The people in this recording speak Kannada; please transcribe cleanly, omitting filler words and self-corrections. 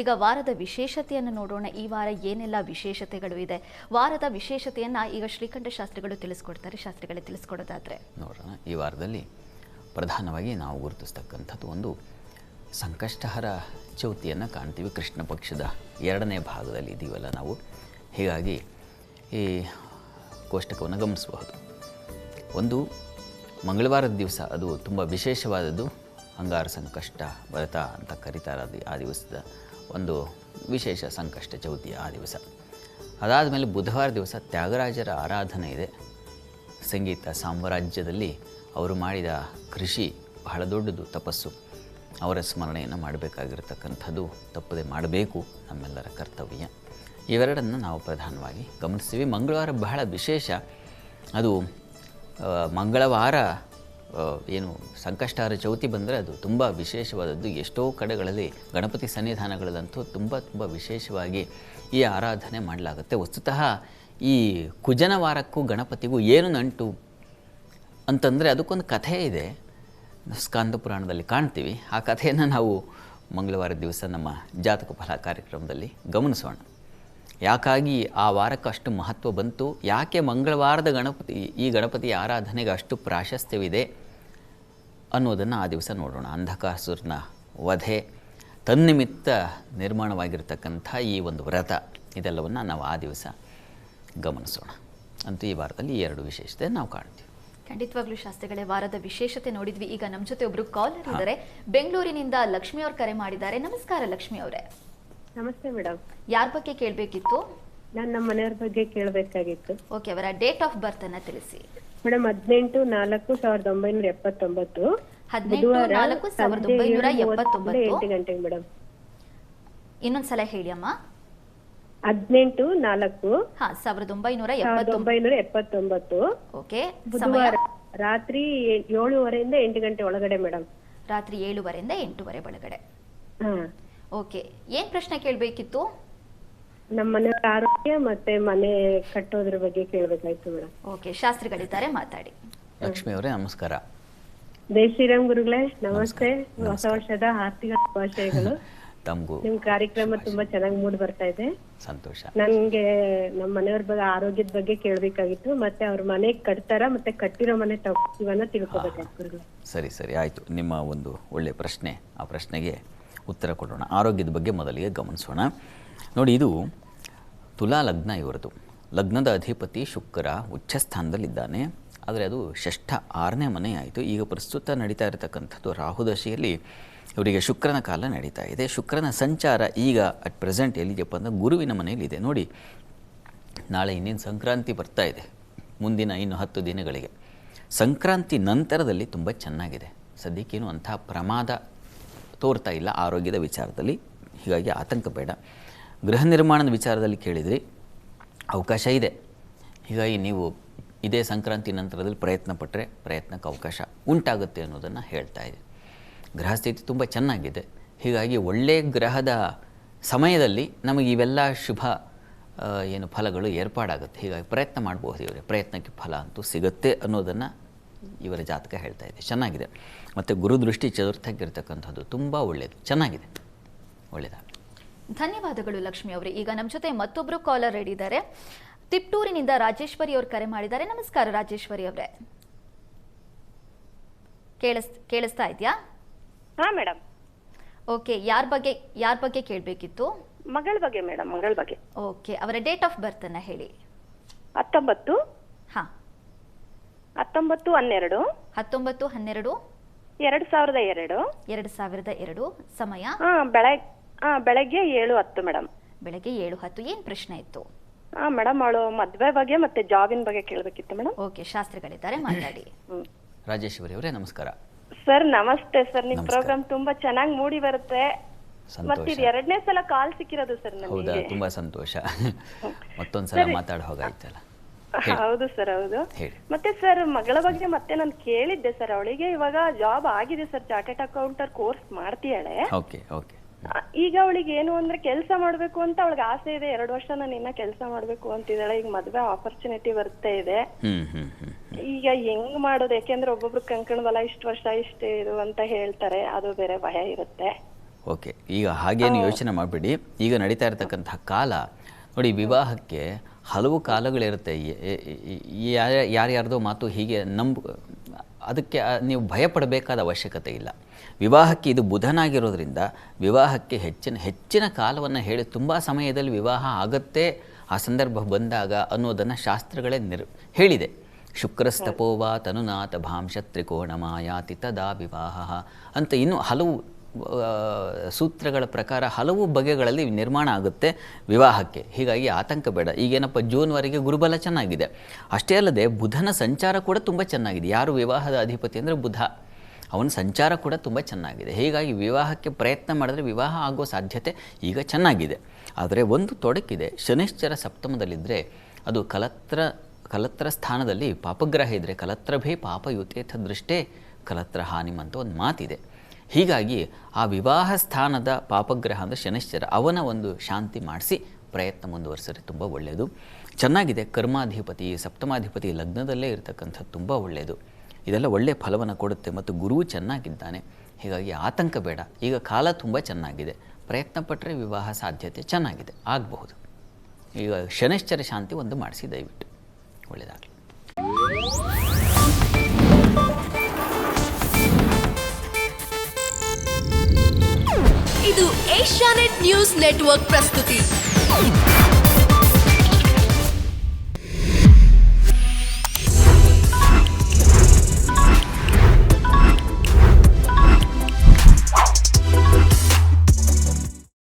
ಈಗ ವಾರದ ವಿಶೇಷತೆಯನ್ನು ನೋಡೋಣ. ಈ ವಾರ ಏನೆಲ್ಲ ವಿಶೇಷತೆಗಳು ಇದೆ, ವಾರದ ವಿಶೇಷತೆಯನ್ನ ಈಗ ಶ್ರೀಕಂಠ ಶಾಸ್ತ್ರಿಗಳು ತಿಳಿಸ್ಕೊಡ್ತಾರೆ. ಶಾಸ್ತ್ರಿಗಳೇ ತಿಳಿಸ್ಕೊಡೋದಾದ್ರೆ ನೋಡೋಣ. ಈ ವಾರದಲ್ಲಿ ಪ್ರಧಾನವಾಗಿ ನಾವು ಗುರುತಿಸ್ತಕ್ಕಂಥದ್ದು ಒಂದು ಸಂಕಷ್ಟಹರ ಚೌತಿಯನ್ನು ಕಾಣ್ತೀವಿ. ಕೃಷ್ಣ ಪಕ್ಷದ 2ನೇ ಭಾಗದಲ್ಲಿ ಇದೀವಲ್ಲ ನಾವು, ಹೀಗಾಗಿ ಈ ಕೋಷ್ಟಕವನ್ನು ಗಮನಿಸಬಹುದು. ಒಂದು ಮಂಗಳವಾರದ ದಿವಸ ಅದು ತುಂಬ ವಿಶೇಷವಾದದ್ದು. ಅಂಗಾರ ಸಂಕಷ್ಟ ವ್ರತ ಅಂತ ಕರೀತಾರೆ. ಆ ದಿವಸದ ಒಂದು ವಿಶೇಷ ಸಂಕಷ್ಟ ಚೌತಿ ಆ ದಿವಸ. ಅದಾದ ಮೇಲೆ ಬುಧವಾರ ದಿವಸ ತ್ಯಾಗರಾಜರ ಆರಾಧನೆ ಇದೆ. ಸಂಗೀತ ಸಾಮ್ರಾಜ್ಯದಲ್ಲಿ ಅವರು ಮಾಡಿದ ಕೃಷಿ ಬಹಳ ದೊಡ್ಡದು, ತಪಸ್ಸು. ಅವರ ಸ್ಮರಣೆಯನ್ನು ಮಾಡಬೇಕಾಗಿರತಕ್ಕಂಥದ್ದು ತಪ್ಪದೆ ಮಾಡಬೇಕು, ನಮ್ಮೆಲ್ಲರ ಕರ್ತವ್ಯ. ಇವೆರಡನ್ನು ನಾವು ಪ್ರಧಾನವಾಗಿ ಗಮನಿಸ್ತೀವಿ. ಮಂಗಳವಾರ ಬಹಳ ವಿಶೇಷ. ಅದು ಮಂಗಳವಾರ ಏನು ಸಂಕಷ್ಟಹರ ಚೌತಿ ಬಂದರೆ ಅದು ತುಂಬ ವಿಶೇಷವಾದದ್ದು. ಎಷ್ಟೋ ಕಡೆಗಳಲ್ಲಿ ಗಣಪತಿ ಸನ್ನಿಧಾನಗಳಲ್ಲಂತೂ ತುಂಬ ವಿಶೇಷವಾಗಿ ಈ ಆರಾಧನೆ ಮಾಡಲಾಗುತ್ತೆ. ವಸ್ತುತಃ ಈ ಕುಜನ ವಾರಕ್ಕೂ ಗಣಪತಿಗೂ ಏನು ನಂಟು ಅಂತಂದರೆ ಅದಕ್ಕೊಂದು ಕಥೆ ಇದೆ, ಸ್ಕಾಂದ ಪುರಾಣದಲ್ಲಿ ಕಾಣ್ತೀವಿ. ಆ ಕಥೆಯನ್ನು ನಾವು ಮಂಗಳವಾರದ ದಿವಸ ನಮ್ಮ ಜಾತಕ ಫಲ ಕಾರ್ಯಕ್ರಮದಲ್ಲಿ ಗಮನಿಸೋಣ. ಯಾಕಾಗಿ ಆ ವಾರಕ್ಕೆ ಅಷ್ಟು ಮಹತ್ವ ಬಂತು, ಯಾಕೆ ಮಂಗಳವಾರದ ಈ ಗಣಪತಿಯ ಆರಾಧನೆಗೆ ಅಷ್ಟು ಪ್ರಾಶಸ್ತ್ಯವಿದೆ ಅನ್ನೋದನ್ನು ಆ ದಿವಸ ನೋಡೋಣ. ಅಂಧಕಾಸುರನ ವಧೆ, ತನ್ನಿಮಿತ್ತ ನಿರ್ಮಾಣವಾಗಿರ್ತಕ್ಕಂಥ ಈ ಒಂದು ವ್ರತ, ಇದೆಲ್ಲವನ್ನು ನಾವು ಆ ದಿವಸ ಗಮನಿಸೋಣ. ಅಂತೂ ಈ ವಾರದಲ್ಲಿ ಈ 2 ವಿಶೇಷತೆ ನಾವು ಕಾಣ್ತೀವಿ. ಖಂಡಿತವಾಗ್ಲೂ ಶಾಸ್ತ್ರಿಗಳೇ, ವಾರದ ವಿಶೇಷತೆ ನೋಡಿದ್ವಿ. ಈಗ ನಮ್ಮ ಜೊತೆ ಒಬ್ರು ಕಾಲರ್ ಇದ್ದಾರೆ. ಬೆಂಗಳೂರಿನಿಂದ ಲಕ್ಷ್ಮಿ ಅವರು ಕರೆ ಮಾಡಿದ್ದಾರೆ. ನಮಸ್ಕಾರ ಲಕ್ಷ್ಮಿ ಅವರೇ. ನಮಸ್ತೆ ಮೇಡಮ್. ಯಾರ ಬಗ್ಗೆ ಕೇಳಬೇಕಿತ್ತು? ನಾನು ನಮ್ಮ ಮನೆಯವ್ರ ಬಗ್ಗೆ ಕೇಳಬೇಕಾಗಿತ್ತು. ಓಕೆ, ಅವರ ಡೇಟ್ ಆಫ್ ಬರ್ತ್ ಅನ್ನ ತಿಳಿಸಿ. ಮೇಡಮ್ 18/4/1979. 18/4/1979. 8 ಗಂಟೆಗೆ ಮೇಡಮ್. ಇನ್ನೊಂದ್ಸಲ ಹೇಳಿ ಅಮ್ಮ. 18/4 1979. ಓಕೆ, ಬುಧವಾರ ರಾತ್ರಿ 7:30 8 ಗಂಟೆ ಒಳಗಡೆ ಮೇಡಮ್. ರಾತ್ರಿ 7:30 8:30 ಒಳಗಡೆ. ಹಾ, ಓಕೆ. ಏನ್ ಪ್ರಶ್ನೆ ಕೇಳಬೇಕಿತ್ತು? ನಮ್ಮ ಮನೆಯವ್ರ ಆರೋಗ್ಯ ಮತ್ತೆ ಮನೆ ಕಟ್ಟೋದ್ರ ಬಗ್ಗೆ ಕೇಳಬೇಕಾಯ್ತು ಮೇಡಮ್. ಓಕೆ, ಶಾಸ್ತ್ರಿಗಳಿದ್ದಾರೆ, ಮಾತಾಡಿ. ಲಕ್ಷ್ಮಿ ಅವರೇ ನಮಸ್ಕಾರ. ಜೈ ಶ್ರೀರಾಮ್ ಗುರುಗಳೇ, ನಮಸ್ತೆ. ಹೊಸ ವರ್ಷದ ಆರ್ಥಿಕ ಶುಭಾಶಯಗಳು. ತಮಗೂ. ನಿಮ್ ಕಾರ್ಯಕ್ರಮ ತುಂಬಾ ಚೆನ್ನಾಗಿ ಮೂಡ್ ಬರ್ತಾ ಇದೆ, ಸಂತೋಷ. ನನ್ಗೆ ನಮ್ಮ ಮನೆಯವ್ರ ಬಗ್ಗೆ ಆರೋಗ್ಯದ ಬಗ್ಗೆ ಕೇಳ್ಬೇಕಾಗಿತ್ತು, ಮತ್ತೆ ಅವ್ರ ಮನೆ ಕಟ್ತಾರ ಮತ್ತೆ ಕಟ್ಟಿರೋ ಮನೆ ಇವನ್ನ ತಿಳ್ಕೊಬೇಕಾಯ್ತು. ಸರಿ ಆಯಿತು. ನಿಮ್ಮ ಒಂದು ಒಳ್ಳೆಯ ಪ್ರಶ್ನೆ, ಆ ಪ್ರಶ್ನೆಗೆ ಉತ್ತರ ಕೊಡೋಣ. ಆರೋಗ್ಯದ ಬಗ್ಗೆ ಮೊದಲಿಗೆ ಗಮನಿಸೋಣ. ನೋಡಿ, ಇದು ತುಲಾ ಲಗ್ನ ಇವರದು. ಲಗ್ನದ ಅಧಿಪತಿ ಶುಕ್ರ ಉಚ್ಚಸ್ಥಾನದಲ್ಲಿದ್ದಾನೆ, ಆದರೆ ಅದು ಷಷ್ಠ 6ನೇ ಮನೆ ಆಯಿತು. ಈಗ ಪ್ರಸ್ತುತ ನಡೀತಾ ಇರತಕ್ಕಂಥದ್ದು ರಾಹುದಶೆಯಲ್ಲಿ ಇವರಿಗೆ ಶುಕ್ರನ ಕಾಲ ನಡೀತಾ ಇದೆ. ಶುಕ್ರನ ಸಂಚಾರ ಈಗ ಅಟ್ ಪ್ರೆಸೆಂಟ್ ಎಲ್ಲಿದೆಯಪ್ಪ ಅಂದರೆ ಗುರುವಿನ ಮನೆಯಲ್ಲಿದೆ. ನೋಡಿ, ನಾಳೆ ಇನ್ನೇನು ಸಂಕ್ರಾಂತಿ ಬರ್ತಾ ಇದೆ, ಮುಂದಿನ ಇನ್ನು 10 ದಿನಗಳಿಗೆ. ಸಂಕ್ರಾಂತಿ ನಂತರದಲ್ಲಿ ತುಂಬ ಚೆನ್ನಾಗಿದೆ. ಸದ್ಯಕ್ಕೇನು ಅಂಥ ಪ್ರಮಾದ ತೋರ್ತಾ ಇಲ್ಲ ಆರೋಗ್ಯದ ವಿಚಾರದಲ್ಲಿ, ಹೀಗಾಗಿ ಆತಂಕ ಬೇಡ. ಗೃಹ ನಿರ್ಮಾಣದ ವಿಚಾರದಲ್ಲಿ ಕೇಳಿದ್ರಿ, ಅವಕಾಶ ಇದೆ. ಹೀಗಾಗಿ ನೀವು ಇದೇ ಸಂಕ್ರಾಂತಿ ನಂತರದಲ್ಲಿ ಪ್ರಯತ್ನ ಪಟ್ಟರೆ ಪ್ರಯತ್ನಕ್ಕೆ ಅವಕಾಶ ಉಂಟಾಗುತ್ತೆ ಅನ್ನೋದನ್ನು ಹೇಳ್ತಾ ಇದೆ. ಗ್ರಹ ಸ್ಥಿತಿ ತುಂಬ ಚೆನ್ನಾಗಿದೆ, ಹೀಗಾಗಿ ಒಳ್ಳೆಯ ಗ್ರಹದ ಸಮಯದಲ್ಲಿ ನಮಗೆ ಇವೆಲ್ಲ ಶುಭ ಏನು ಫಲಗಳು ಏರ್ಪಾಡಾಗುತ್ತೆ. ಹೀಗಾಗಿ ಪ್ರಯತ್ನ ಮಾಡಬಹುದು. ಇವರೇ ಪ್ರಯತ್ನಕ್ಕೆ ಫಲ ಅಂತೂ ಸಿಗುತ್ತೆ ಅನ್ನೋದನ್ನು ಇವರ ಜಾತಕ ಹೇಳ್ತಾ ಇದೆ. ಚೆನ್ನಾಗಿದೆ. ಮತ್ತು ಗುರುದೃಷ್ಟಿ ಚತುರ್ಥಕ್ಕಿರ್ತಕ್ಕಂಥದ್ದು ತುಂಬ ಒಳ್ಳೆಯದು, ಚೆನ್ನಾಗಿದೆ, ಒಳ್ಳೆಯದಾಗಲಿ. ಧನ್ಯವಾದಗಳು ಲಕ್ಷ್ಮಿ ಅವರೇ. ಈಗ ನಮ್ಮ ಜೊತೆ ಮತ್ತೊಬ್ರು ಕಾಲರ್ ರೆಡಿ ಇದ್ದಾರೆ. ತಿಪ್ಟೂರಿನಿಂದ ರಾಜೇಶ್ವರಿ ಅವರು ಕರೆ ಮಾಡಿದ್ದಾರೆ. ನಮಸ್ಕಾರ ರಾಜೇಶ್ವರಿ ಅವರೇ. ಕೇಳಿಸ್ತಾ ಇದೆಯಾ? ಹಾ ಮೇಡಮ್. ಓಕೆ, ಯಾರ ಬಗ್ಗೆ ಕೇಳಬೇಕಿತ್ತು? ಮಗಳ ಬಗ್ಗೆ ಮೇಡಮ್, ಮಗಳ ಬಗ್ಗೆ. ಓಕೆ, ಅವರ ಡೇಟ್ ಆಫ್ ಬರ್ತ್ ಅನ್ನ ಹೇಳಿ. 19 ಹಾ 19/12 19/12 2002. 2002. ಸಮಯ ಬೆಳಗ್ಗೆ 7:10 ಮೇಡಮ್. ಬೆಳಗ್ಗೆ 7:10. ಏನ್ ಪ್ರಶ್ನೆ ಇತ್ತು? ಮೇಡಮ್, ಅವಳು ಮದ್ವೆ ಬಗ್ಗೆ ಮತ್ತೆ ಜಾಬಿನ ಬಗ್ಗೆ ಕೇಳಬೇಕಿತ್ತು ಮೇಡಮ್. ಓಕೆ, ಶಾಸ್ತ್ರಿಗಳಿದ್ದಾರೆ, ಮಾತಾಡಿ. ರಾಜೇಶ್ವರಿ ಅವರೇ ನಮಸ್ಕಾರ. ಸರ್ ನಮಸ್ತೆ ಸರ್. ನಿಮ್ ಪ್ರೋಗ್ರಾಮ್ ತುಂಬಾ ಚೆನ್ನಾಗಿ ಮೂಡಿ ಬರುತ್ತೆ. ಮತ್ತೆ ಇದು 2ನೇ ಸಲ ಕಾಲ್ ಸಿಕ್ಕಿರೋದು ಸರ್ ನನಗೆ. ಹೌದಾ, ತುಂಬಾ ಸಂತೋಷ. ಮತ್ತೊಂದ್ಸಲ ಮಾತಾಡ ಹೋಗಾಯ್ತಲ್ಲ. ಹೌದು ಸರ್, ಹೌದು. ಮತ್ತೆ ಸರ್, ಮಗಳ ಬಗ್ಗೆ ಮತ್ತೆ ನಾನು ಕೇಳಿದ್ದೆ ಸರ್. ಅವಳಿಗೆ ಇವಾಗ ಜಾಬ್ ಆಗಿದೆ ಸರ್, ಚಾರ್ಟೆಡ್ ಅಕೌಂಟರ್ ಕೋರ್ಸ್ ಮಾಡ್ತೀಯಾಳೆ. ಓಕೆ. ಈಗ ಅವಳಿಗೆ ಏನು ಅಂದ್ರೆ ಕೆಲಸ ಮಾಡ್ಬೇಕು ಅಂತ ಅವಳಿಗೆ ಆಸೆ ಇದೆ. 2 ವರ್ಷ ನಾನು ಇನ್ನ ಕೆಲಸ ಮಾಡ್ಬೇಕು ಅಂತಿದ್ದಾಳೆ. ಈಗ ಮದ್ವೆ ಆಪರ್ಚುನಿಟಿ ಬರ್ತಾ ಇದೆ. ಈಗ ಹೆಂಗ್ ಮಾಡೋದು? ಯಾಕೆಂದ್ರೆ ಒಬ್ಬೊಬ್ರು ಕಂಕಣ ಬಲ ಇಷ್ಟು ವರ್ಷ ಇಷ್ಟೇ ಇದು ಅಂತ ಹೇಳ್ತಾರೆ, ಅದು ಬೇರೆ ಭಯ ಇರುತ್ತೆ. ಓಕೆ, ಈಗ ಹಾಗೇನು ಯೋಚನೆ ಮಾಡಬೇಡಿ. ಈಗ ನಡೀತಾ ಇರತಕ್ಕಂಥ ಕಾಲ ನೋಡಿ, ವಿವಾಹಕ್ಕೆ ಹಲವು ಕಾಲಗಳಿರುತ್ತೆ. ಯಾರ್ಯಾರ್ದೋ ಮಾತು ಹೀಗೆ ಅದಕ್ಕೆ ನೀವು ಭಯಪಡಬೇಕಾದ ಅವಶ್ಯಕತೆ ಇಲ್ಲ. ವಿವಾಹಕ್ಕೆ ಇದು ಬುಧನಾಗಿರೋದ್ರಿಂದ ವಿವಾಹಕ್ಕೆ ಹೆಚ್ಚಿನ ಕಾಲವನ್ನು ಹೇಳಿ ತುಂಬ ಸಮಯದಲ್ಲಿ ವಿವಾಹ ಆಗುತ್ತೆ ಆ ಸಂದರ್ಭ ಬಂದಾಗ ಅನ್ನೋದನ್ನು ಶಾಸ್ತ್ರಗಳೇ ಹೇಳಿದೆ. ಶುಕ್ರಸ್ತಪೋವಾ ತನುನಾಥ ಭಾಂಶ ತ್ರಿಕೋಣಮಾಯಾತಿ ತದಾ ವಿವಾಹ ಅಂತ ಇನ್ನೂ ಹಲವು ಸೂತ್ರಗಳ ಪ್ರಕಾರ ಹಲವು ಬಗೆಗಳಲ್ಲಿ ನಿರ್ಮಾಣ ಆಗುತ್ತೆ ವಿವಾಹಕ್ಕೆ. ಹೀಗಾಗಿ ಆತಂಕ ಬೇಡ. ಈಗೇನಪ್ಪ, ಜೂನ್ವರೆಗೆ ಗುರುಬಲ ಚೆನ್ನಾಗಿದೆ. ಅಷ್ಟೇ ಅಲ್ಲದೆ ಬುಧನ ಸಂಚಾರ ಕೂಡ ತುಂಬ ಚೆನ್ನಾಗಿದೆ. ಯಾರು ವಿವಾಹದ ಅಧಿಪತಿ ಅಂದರೆ ಬುಧ, ಅವನ ಸಂಚಾರ ಕೂಡ ತುಂಬ ಚೆನ್ನಾಗಿದೆ. ಹೀಗಾಗಿ ವಿವಾಹಕ್ಕೆ ಪ್ರಯತ್ನ ಮಾಡಿದ್ರೆ ವಿವಾಹ ಆಗೋ ಸಾಧ್ಯತೆ ಈಗ ಚೆನ್ನಾಗಿದೆ. ಆದರೆ ಒಂದು ತೊಡಕಿದೆ, ಶನಿಶ್ಚರ ಸಪ್ತಮದಲ್ಲಿದ್ದರೆ ಅದು ಕಲತ್ರ ಸ್ಥಾನದಲ್ಲಿ ಪಾಪಗ್ರಹ ಇದ್ದರೆ ಕಲತ್ರಭೇ ಪಾಪಯುತೇಥ ದೃಷ್ಟೇ ಕಲತ್ರ ಹಾನಿಮ್ ಅಂತ ಒಂದು ಮಾತಿದೆ. ಹೀಗಾಗಿ ಆ ವಿವಾಹ ಸ್ಥಾನದ ಪಾಪಗ್ರಹ ಅಂದರೆ ಶನಿಶ್ಚರ, ಅವನ ಒಂದು ಶಾಂತಿ ಮಾಡಿಸಿ ಪ್ರಯತ್ನ ಮುಂದುವರಿಸಿದ್ರೆ ತುಂಬ ಒಳ್ಳೆಯದು. ಚೆನ್ನಾಗಿದೆ. ಕರ್ಮಾಧಿಪತಿ ಸಪ್ತಮಾಧಿಪತಿ ಲಗ್ನದಲ್ಲೇ ಇರತಕ್ಕಂಥದ್ದು ತುಂಬ ಒಳ್ಳೆಯದು. ಇದೆಲ್ಲ ಒಳ್ಳೆಯ ಫಲವನ್ನು ಕೊಡುತ್ತೆ. ಮತ್ತು ಗುರುವು ಚೆನ್ನಾಗಿದ್ದಾನೆ. ಹೀಗಾಗಿ ಆತಂಕ ಬೇಡ. ಈಗ ಕಾಲ ತುಂಬ ಚೆನ್ನಾಗಿದೆ. ಪ್ರಯತ್ನ ಪಟ್ಟರೆ ವಿವಾಹ ಸಾಧ್ಯತೆ ಚೆನ್ನಾಗಿದೆ, ಆಗಬಹುದು. ಈಗ ಶನಿಶ್ಚರ ಶಾಂತಿ ಒಂದು ಮಾಡಿಸಿ ದಯವಿಟ್ಟು ಒಳ್ಳೆಯದಾಗಲಿ. ಇದು ಏಷ್ಯಾನೆಟ್ ನ್ಯೂಸ್ ನೆಟ್ವರ್ಕ್ ಪ್ರಸ್ತುತಿ.